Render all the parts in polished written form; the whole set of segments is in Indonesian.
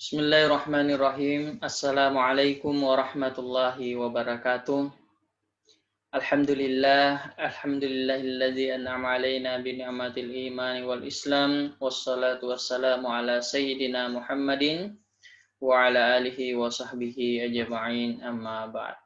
Bismillahirrahmanirrahim. Assalamualaikum warahmatullahi wabarakatuh. Alhamdulillahilladzi an'ama alaina bi ni'matil imani wal islam wassalatu wassalamu ala sayyidina Muhammadin wa ala alihi wa sahbihi ajma'in amma ba'd.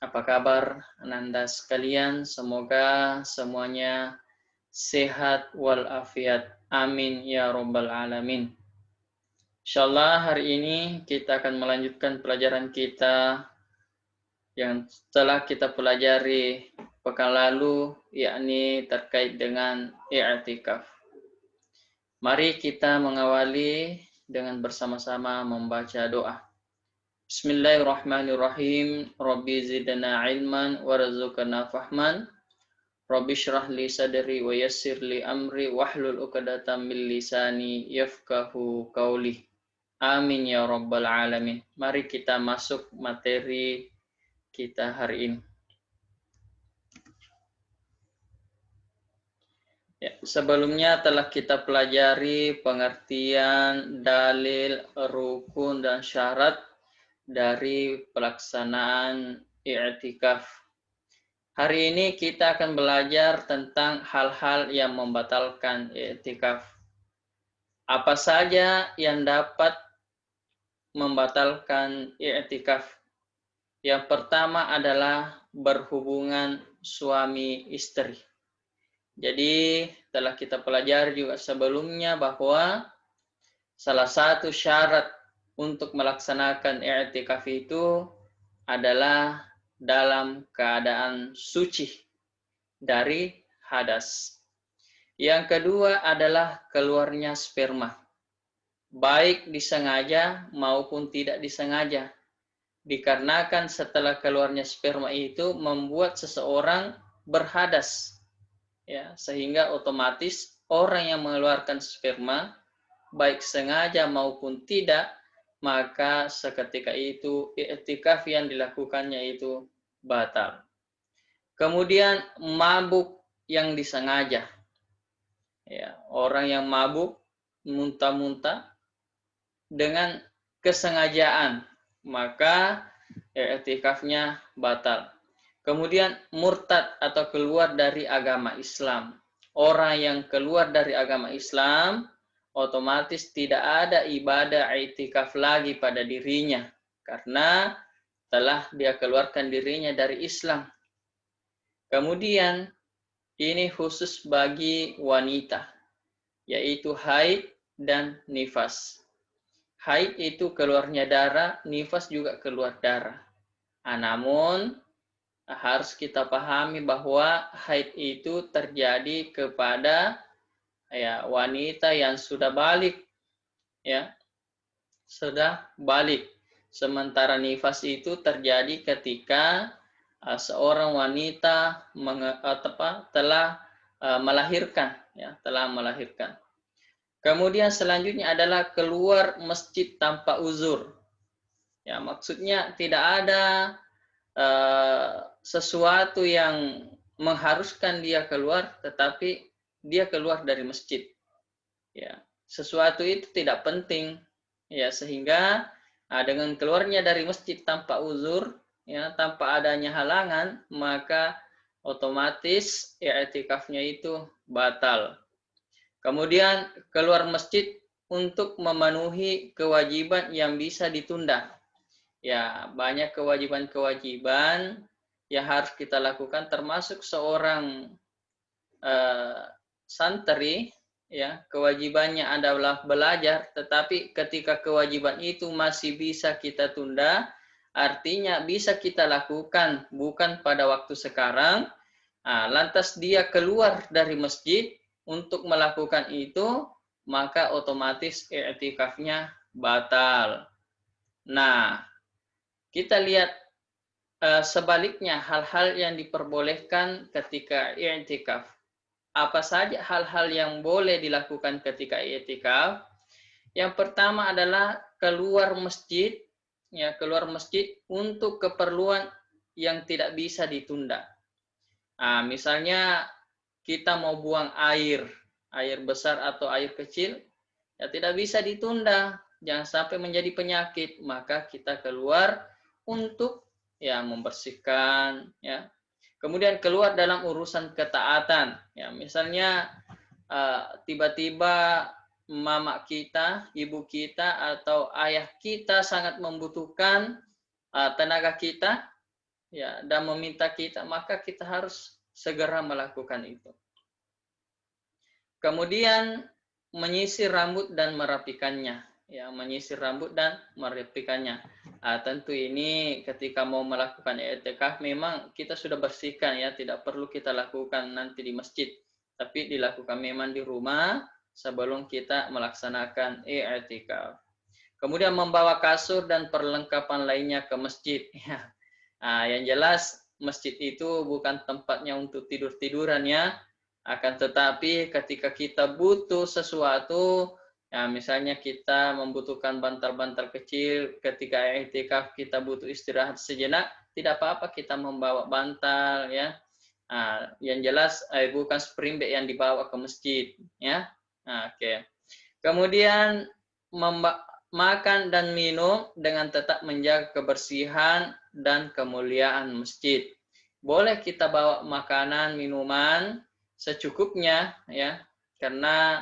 Apa kabar Anda sekalian? Semoga semuanya sehat walafiat. Amin ya rabbal alamin. Insyaallah hari ini kita akan melanjutkan pelajaran kita yang telah kita pelajari pekan lalu, yakni terkait dengan i'tikaf. Mari kita mengawali dengan bersama-sama membaca doa. Bismillahirrahmanirrahim. Rabbi zidna ilman warzuqna fahman. Rabbi shrah li sadri wa yassir li amri wahlul 'uqdatam min lisani yafqahu qawli. Amin ya rabbal alamin. Mari kita masuk materi kita hari ini. Ya, sebelumnya telah kita pelajari pengertian dalil, rukun dan syarat dari pelaksanaan i'tikaf. Hari ini kita akan belajar tentang hal-hal yang membatalkan i'tikaf. Apa saja yang dapat membatalkan i'tikaf? Yang pertama adalah berhubungan suami istri. Jadi telah kita pelajari juga sebelumnya bahwa salah satu syarat untuk melaksanakan i'tikaf itu adalah dalam keadaan suci dari hadas. Yang kedua adalah keluarnya sperma, baik disengaja maupun tidak disengaja. Dikarenakan setelah keluarnya sperma itu membuat seseorang berhadas, ya, sehingga otomatis orang yang mengeluarkan sperma, baik sengaja maupun tidak, maka seketika itu i'tikaf yang dilakukannya itu batal. Kemudian mabuk yang disengaja, ya, orang yang mabuk muntah-muntah dengan kesengajaan, maka i'tikafnya batal. Kemudian murtad atau keluar dari agama Islam. Orang yang keluar dari agama Islam otomatis tidak ada ibadah i'tikaf lagi pada dirinya karena telah dia keluarkan dirinya dari Islam. Kemudian ini khusus bagi wanita, yaitu haid dan nifas. Haid itu keluarnya darah, nifas juga keluar darah. Namun harus kita pahami bahwa haid itu terjadi kepada wanita yang sudah balik, ya, sudah balik. Sementara nifas itu terjadi ketika seorang wanita telah melahirkan, ya, telah melahirkan. Kemudian selanjutnya adalah keluar masjid tanpa uzur. Ya, maksudnya tidak ada sesuatu yang mengharuskan dia keluar, tetapi dia keluar dari masjid. Ya, sesuatu itu tidak penting, ya, sehingga dengan keluarnya dari masjid tanpa uzur, ya, tanpa adanya halangan, maka otomatis i'tikafnya itu batal. Kemudian keluar masjid untuk memenuhi kewajiban yang bisa ditunda. Ya, banyak kewajiban-kewajiban yang harus kita lakukan, termasuk seorang santri, ya, kewajibannya adalah belajar, tetapi ketika kewajiban itu masih bisa kita tunda, artinya bisa kita lakukan bukan pada waktu sekarang, lantas dia keluar dari masjid untuk melakukan itu, maka otomatis i'tikafnya batal. Nah, kita lihat sebaliknya hal-hal yang diperbolehkan ketika i'tikaf. Apa saja hal-hal yang boleh dilakukan ketika i'tikaf? Yang pertama adalah keluar masjid, ya, keluar masjid untuk keperluan yang tidak bisa ditunda. Misalnya kita mau buang air besar atau air kecil, ya tidak bisa ditunda. jangan sampai menjadi penyakit, maka kita keluar untuk ya membersihkan ya. Kemudian keluar dalam urusan ketaatan ya, misalnya tiba-tiba mama kita, ibu kita atau ayah kita sangat membutuhkan tenaga kita ya dan meminta kita, maka kita harus segera melakukan itu. Kemudian menyisir rambut dan merapikannya ya, menyisir rambut dan merapikannya. Tentu ini ketika mau melakukan i'tikaf memang kita sudah bersihkan ya, tidak perlu kita lakukan nanti di masjid, tapi dilakukan memang di rumah sebelum kita melaksanakan i'tikaf. Kemudian membawa kasur dan perlengkapan lainnya ke masjid ya. Yang jelas masjid itu bukan tempatnya untuk tidur-tiduran ya. Akan tetapi ketika kita butuh sesuatu, ya misalnya kita membutuhkan bantal-bantal kecil, ketika i'tikaf kita butuh istirahat sejenak, tidak apa-apa kita membawa bantal ya. Yang jelas bukan spring bed yang dibawa ke masjid ya. Oke. Kemudian makan dan minum dengan tetap menjaga kebersihan dan kemuliaan masjid. Boleh kita bawa makanan, minuman secukupnya ya, karena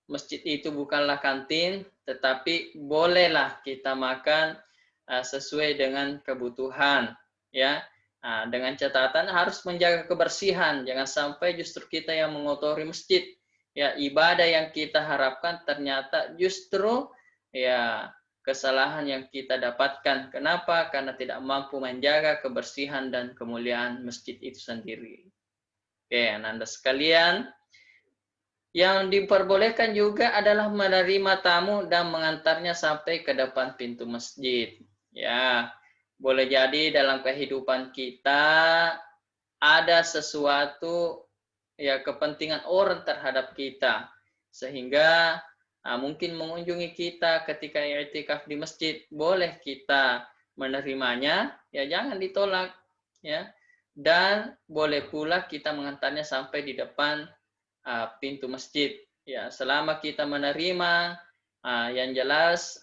masjid itu bukanlah kantin, tetapi bolehlah kita makan sesuai dengan kebutuhan ya. Dengan catatan harus menjaga kebersihan, jangan sampai justru kita yang mengotori masjid ya. Ibadah yang kita harapkan ternyata justru ya kesalahan yang kita dapatkan. Kenapa? Karena tidak mampu menjaga kebersihan dan kemuliaan masjid itu sendiri. Oke, Anda sekalian, yang diperbolehkan juga adalah menerima tamu dan mengantarnya sampai ke depan pintu masjid. Ya, boleh jadi dalam kehidupan kita ada sesuatu ya kepentingan orang terhadap kita, sehingga mungkin mengunjungi kita ketika i'tikaf di masjid, boleh kita menerimanya, ya jangan ditolak ya. Dan boleh pula kita mengantarnya sampai di depan pintu masjid. Ya, selama kita menerima, yang jelas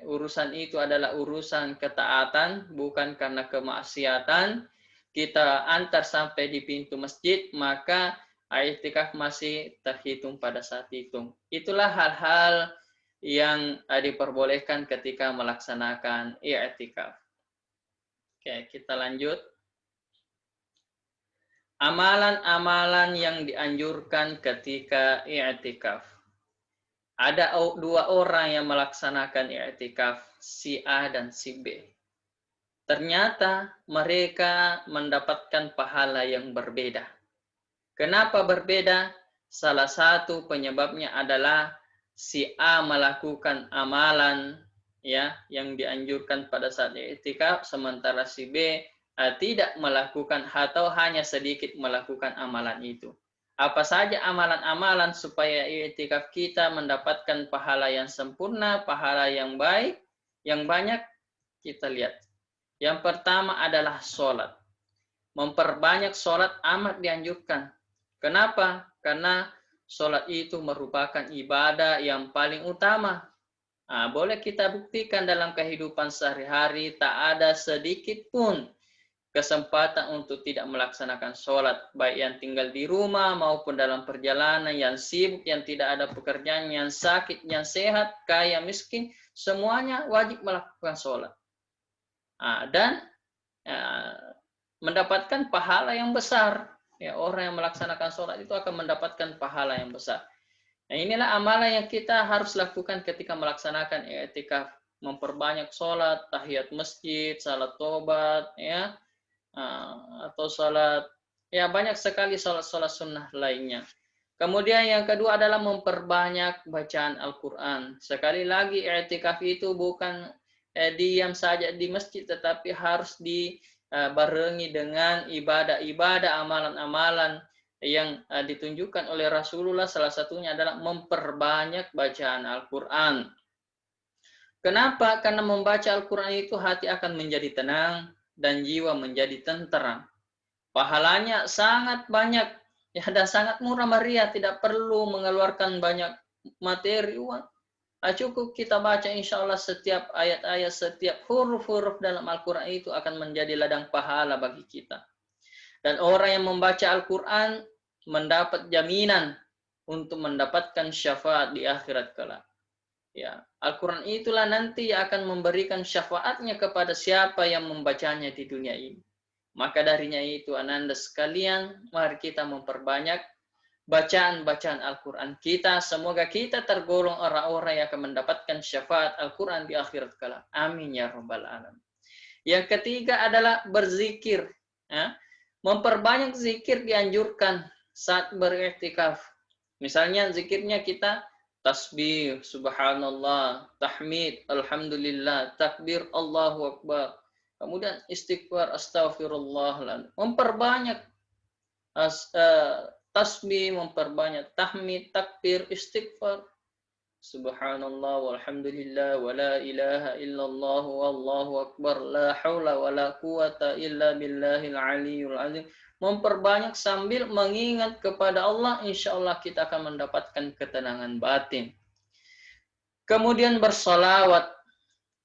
urusan itu adalah urusan ketaatan, bukan karena kemaksiatan. Kita antar sampai di pintu masjid, maka i'tikaf masih terhitung pada saat itu. Itulah hal-hal yang diperbolehkan ketika melaksanakan i'tikaf. Oke, kita lanjut. Amalan-amalan yang dianjurkan ketika i'tikaf. Ada dua orang yang melaksanakan i'tikaf, si A dan si B. Ternyata mereka mendapatkan pahala yang berbeda. Kenapa berbeda? Salah satu penyebabnya adalah si A melakukan amalan ya yang dianjurkan pada saat i'tikaf, sementara si B tidak melakukan atau hanya sedikit melakukan amalan itu. Apa saja amalan-amalan supaya i'tikaf kita mendapatkan pahala yang sempurna, pahala yang baik, yang banyak? Kita lihat. Yang pertama adalah sholat. Memperbanyak sholat amat dianjurkan. Kenapa? Karena sholat itu merupakan ibadah yang paling utama. Boleh kita buktikan dalam kehidupan sehari-hari, tak ada sedikit pun kesempatan untuk tidak melaksanakan sholat, baik yang tinggal di rumah maupun dalam perjalanan, yang sibuk, yang tidak ada pekerjaan, yang sakit, yang sehat, kaya, miskin, semuanya wajib melakukan sholat. Dan mendapatkan pahala yang besar. Ya, orang yang melaksanakan sholat itu akan mendapatkan pahala yang besar. Nah, inilah amalan yang kita harus lakukan ketika melaksanakan i'tikaf, memperbanyak sholat, tahiyat masjid, salat tobat, ya, atau salat, ya banyak sekali salat-salat sunnah lainnya. Kemudian yang kedua adalah memperbanyak bacaan Al-Quran. Sekali lagi i'tikaf itu bukan diam saja di masjid, tetapi harus dibarengi dengan ibadah-ibadah, amalan-amalan yang ditunjukkan oleh Rasulullah. Salah satunya adalah memperbanyak bacaan Al-Quran. Kenapa? Karena membaca Al-Quran itu hati akan menjadi tenang dan jiwa menjadi tenteram. Pahalanya sangat banyak ya, dan sangat murah meriah, tidak perlu mengeluarkan banyak materi uang. Cukup kita baca insya Allah setiap ayat-ayat, setiap huruf-huruf dalam Al-Quran itu akan menjadi ladang pahala bagi kita. Dan orang yang membaca Al-Quran mendapat jaminan untuk mendapatkan syafaat di akhirat kelak. Ya, Al-Quran itulah nanti akan memberikan syafaatnya kepada siapa yang membacanya di dunia ini. Maka darinya itu, ananda sekalian, mari kita memperbanyak bacaan-bacaan Al-Quran kita. Semoga kita tergolong orang-orang yang akan mendapatkan syafaat Al-Quran di akhirat kelak. Amin ya rabbal alamin. Yang ketiga adalah berzikir. Ya. Memperbanyak zikir dianjurkan saat beriktikaf. Misalnya zikirnya kita tasbih, subhanallah, tahmid, alhamdulillah, takbir, Allahu akbar. Kemudian istighfar, astagfirullah. Memperbanyak tasbih, memperbanyak tahmid, takbir, istighfar. Subhanallah walhamdulillah wa la ilaha illallah wallahu akbar la haula wa la quwata illa billahil aliyul azim. Memperbanyak sambil mengingat kepada Allah, insya Allah kita akan mendapatkan ketenangan batin. Kemudian bersalawat.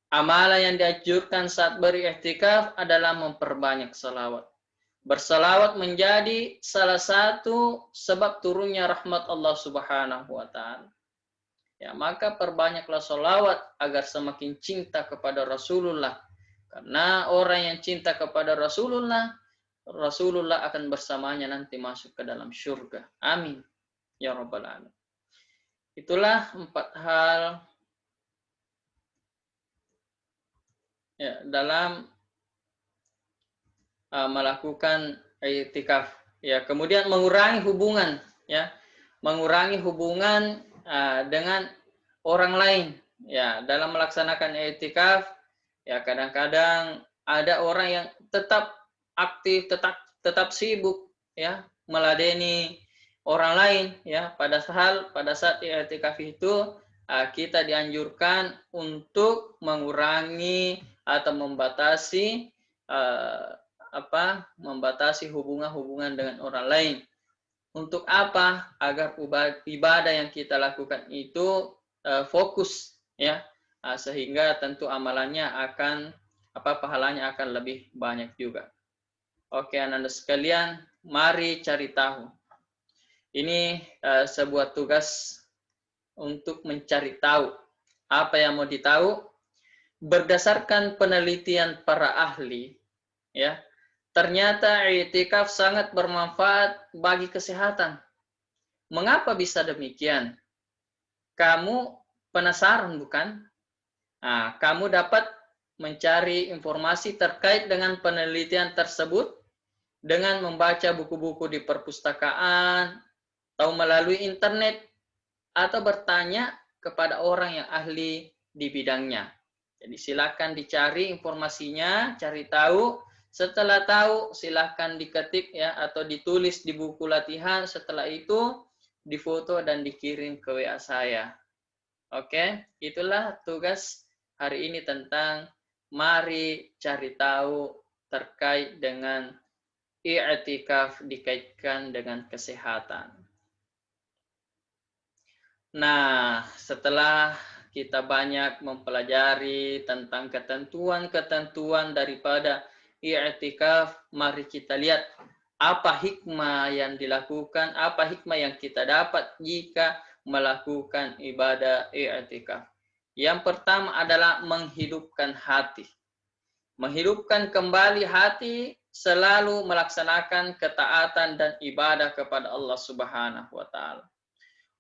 Amalan yang dianjurkan saat beriktikaf adalah memperbanyak salawat. Bersalawat menjadi salah satu sebab turunnya rahmat Allah Subhanahu wa ta'ala. Ya, maka perbanyaklah salawat agar semakin cinta kepada Rasulullah. Karena orang yang cinta kepada Rasulullah, Rasulullah akan bersamanya nanti masuk ke dalam syurga. Amin. Ya rabbal alamin. Itulah 4 hal ya, dalam melakukan i'tikaf. Ya, kemudian mengurangi hubungan, ya. Mengurangi hubungan dengan orang lain, ya, dalam melaksanakan i'tikaf. Ya, kadang-kadang ada orang yang tetap aktif, tetap sibuk, ya, meladeni orang lain, ya. Padahal pada saat i'tikaf itu kita dianjurkan untuk mengurangi atau membatasi membatasi hubungan-hubungan dengan orang lain. Untuk apa? Agar ibadah yang kita lakukan itu fokus, ya, sehingga tentu amalannya akan pahalanya akan lebih banyak juga. Oke, ananda sekalian, mari cari tahu. Ini sebuah tugas untuk mencari tahu. Apa yang mau ditahu? Berdasarkan penelitian para ahli, ya, ternyata i'tikaf sangat bermanfaat bagi kesehatan. Mengapa bisa demikian? Kamu penasaran bukan? Nah, kamu dapat mencari informasi terkait dengan penelitian tersebut dengan membaca buku-buku di perpustakaan, atau melalui internet, atau bertanya kepada orang yang ahli di bidangnya. Jadi silakan dicari informasinya, cari tahu. Setelah tahu, silahkan diketik, ya, atau ditulis di buku latihan. Setelah itu, difoto dan dikirim ke WA saya. Oke, itulah tugas hari ini tentang mari cari tahu terkait dengan i'tikaf dikaitkan dengan kesehatan. Nah, setelah kita banyak mempelajari tentang ketentuan-ketentuan daripada i'tikaf, mari kita lihat apa hikmah yang dilakukan, apa hikmah yang kita dapat jika melakukan ibadah i'tikaf. Yang pertama adalah menghidupkan hati. Menghidupkan kembali hati, selalu melaksanakan ketaatan dan ibadah kepada Allah Subhanahu wa ta'ala.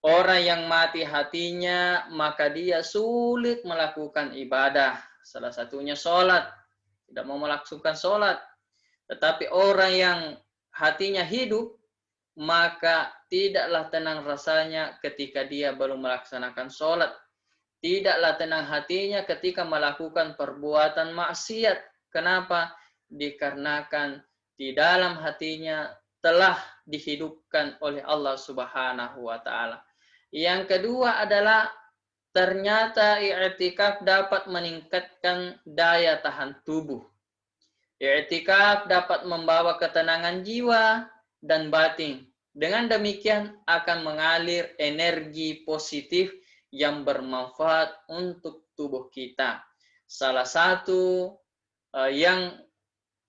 Orang yang mati hatinya, maka dia sulit melakukan ibadah. Salah satunya sholat. Tidak mau melakukan sholat. Tetapi orang yang hatinya hidup, maka tidaklah tenang rasanya ketika dia belum melaksanakan sholat. Tidaklah tenang hatinya ketika melakukan perbuatan maksiat. Kenapa? Dikarenakan di dalam hatinya telah dihidupkan oleh Allah Subhanahu wa ta'ala. Yang kedua adalah ternyata i'tikaf dapat meningkatkan daya tahan tubuh. I'tikaf dapat membawa ketenangan jiwa dan batin. Dengan demikian akan mengalir energi positif yang bermanfaat untuk tubuh kita. Salah satu yang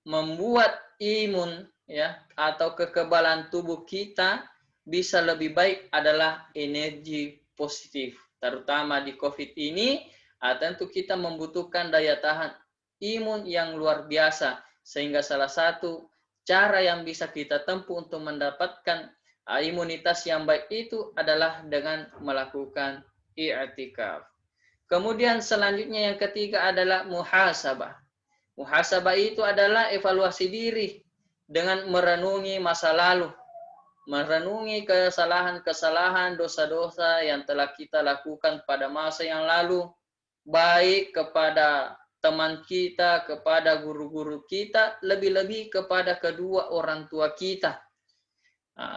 membuat imun ya atau kekebalan tubuh kita bisa lebih baik adalah energi positif. Terutama di COVID ini, tentu kita membutuhkan daya tahan imun yang luar biasa. Sehingga salah satu cara yang bisa kita tempuh untuk mendapatkan imunitas yang baik itu adalah dengan melakukan i'tikaf. Kemudian selanjutnya yang ketiga adalah muhasabah. Muhasabah itu adalah evaluasi diri dengan merenungi masa lalu, merenungi kesalahan-kesalahan, dosa-dosa yang telah kita lakukan pada masa yang lalu, baik kepada teman kita, kepada guru-guru kita, lebih-lebih kepada kedua orang tua kita.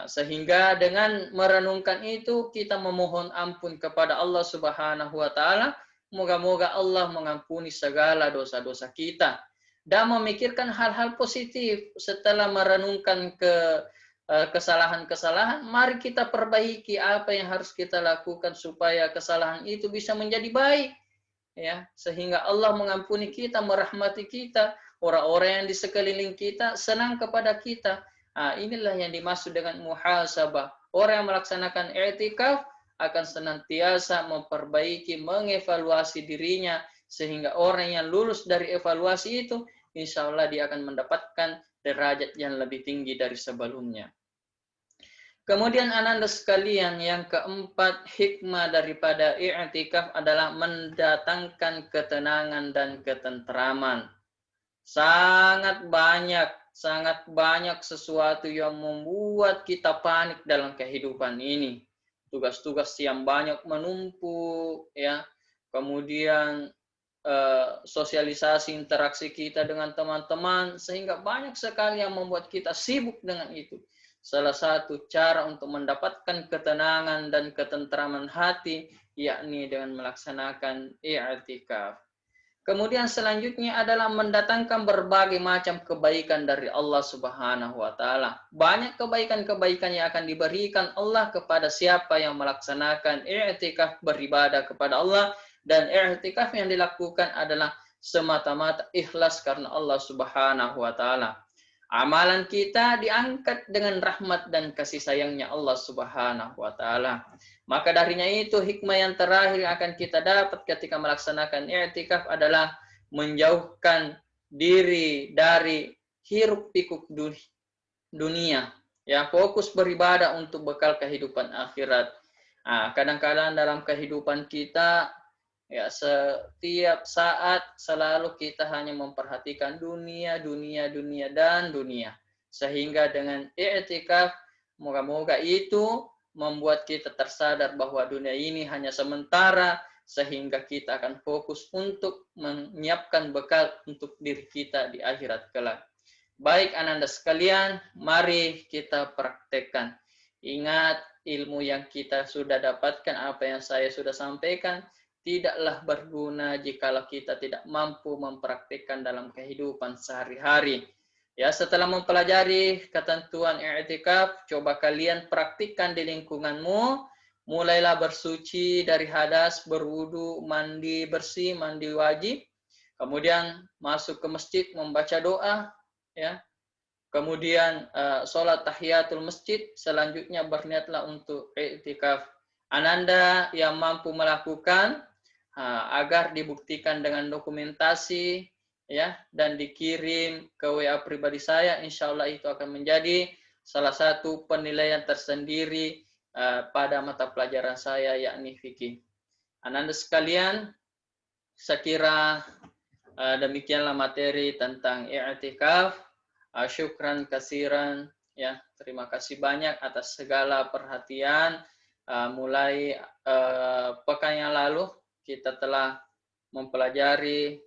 Sehingga dengan merenungkan itu, kita memohon ampun kepada Allah Subhanahu wa Ta'ala. Moga-moga Allah mengampuni segala dosa-dosa kita dan memikirkan hal-hal positif setelah merenungkan kesalahan-kesalahan. Mari kita perbaiki apa yang harus kita lakukan supaya kesalahan itu bisa menjadi baik, ya, sehingga Allah mengampuni kita, merahmati kita, orang-orang yang di sekeliling kita senang kepada kita. Inilah yang dimaksud dengan muhasabah. Orang yang melaksanakan i'tikaf akan senantiasa memperbaiki, mengevaluasi dirinya, sehingga orang yang lulus dari evaluasi itu, insya Allah dia akan mendapatkan derajat yang lebih tinggi dari sebelumnya. Kemudian ananda sekalian, yang keempat, hikmah daripada i'tikaf adalah mendatangkan ketenangan dan ketentraman. Sangat banyak sesuatu yang membuat kita panik dalam kehidupan ini. Tugas-tugas yang banyak menumpuk, ya. Kemudian sosialisasi interaksi kita dengan teman-teman, sehingga banyak sekali yang membuat kita sibuk dengan itu. Salah satu cara untuk mendapatkan ketenangan dan ketentraman hati yakni dengan melaksanakan i'tikaf. Kemudian selanjutnya adalah mendatangkan berbagai macam kebaikan dari Allah Subhanahu wa Ta'ala. Banyak kebaikan-kebaikan yang akan diberikan Allah kepada siapa yang melaksanakan i'tikaf, beribadah kepada Allah, dan i'tikaf yang dilakukan adalah semata-mata ikhlas karena Allah Subhanahu wa Ta'ala. Amalan kita diangkat dengan rahmat dan kasih sayangnya Allah Subhanahu wa Ta'ala. Maka darinya itu hikmah yang terakhir yang akan kita dapat ketika melaksanakan i'tikaf adalah menjauhkan diri dari hiruk pikuk dunia. Ya, fokus beribadah untuk bekal kehidupan akhirat. Kadang-kadang dalam kehidupan kita, ya, setiap saat selalu kita hanya memperhatikan dunia, dan dunia. Sehingga dengan i'tikaf, moga-moga itu membuat kita tersadar bahwa dunia ini hanya sementara, sehingga kita akan fokus untuk menyiapkan bekal untuk diri kita di akhirat kelak. Baik ananda sekalian, mari kita praktekkan. Ingat, ilmu yang kita sudah dapatkan, apa yang saya sudah sampaikan, tidaklah berguna jikalau kita tidak mampu mempraktikkan dalam kehidupan sehari-hari. Ya, setelah mempelajari ketentuan i'tikaf, coba kalian praktikkan di lingkunganmu. Mulailah bersuci dari hadas, berwudu, mandi bersih, mandi wajib. Kemudian masuk ke masjid membaca doa, ya. Kemudian sholat tahiyatul masjid. Selanjutnya berniatlah untuk i'tikaf. Ananda yang mampu melakukan agar dibuktikan dengan dokumentasi, ya, dan dikirim ke WA pribadi saya, insya Allah itu akan menjadi salah satu penilaian tersendiri pada mata pelajaran saya, yakni fikih. Ananda sekalian, saya kira demikianlah materi tentang i'tikaf. Syukran kasiran, ya, terima kasih banyak atas segala perhatian. Mulai pekan yang lalu kita telah mempelajari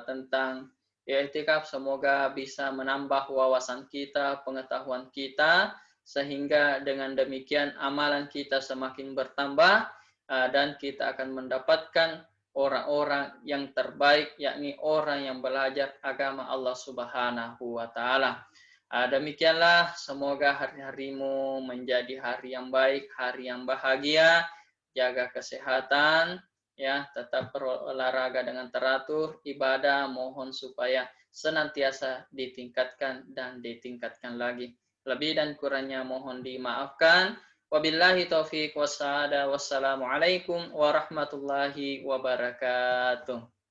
tentang i'tikaf. Semoga bisa menambah wawasan kita, pengetahuan kita, sehingga dengan demikian amalan kita semakin bertambah dan kita akan mendapatkan orang-orang yang terbaik, yakni orang yang belajar agama Allah Subhanahu wa Ta'ala. Demikianlah, semoga hari-harimu menjadi hari yang baik, hari yang bahagia, jaga kesehatan, ya, tetap berolahraga dengan teratur, ibadah mohon supaya senantiasa ditingkatkan dan ditingkatkan lagi. Lebih dan kurangnya mohon dimaafkan. Wabillahi taufiq wassalamulaikum warahmatullahi wabarakatuh.